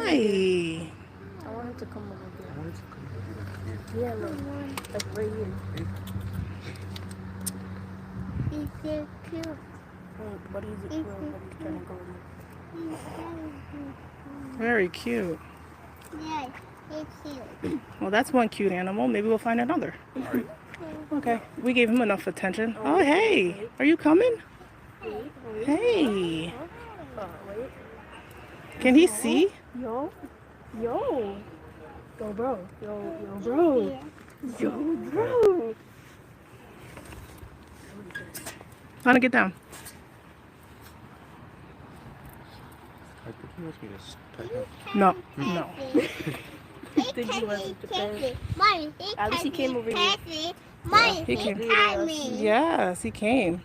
Hi. I want him to come over there. Yeah, look. Like right here. He's so cute. But he's a quill, but he's trying to go in. He's so Very cute. cute. Yes, he's cute. Well, that's one cute animal. Maybe we'll find another. Okay, we gave him enough attention. Oh, hey. Are you coming? Hey. Wait. Can he see? Yo. Yo, bro. Yo, bro. Yo, bro. Trying to get down. I think he wants me to pet him. No, no. Did you want to pet? Mommy, At least he came over here. Mommy, He came. he came. Yes, he came.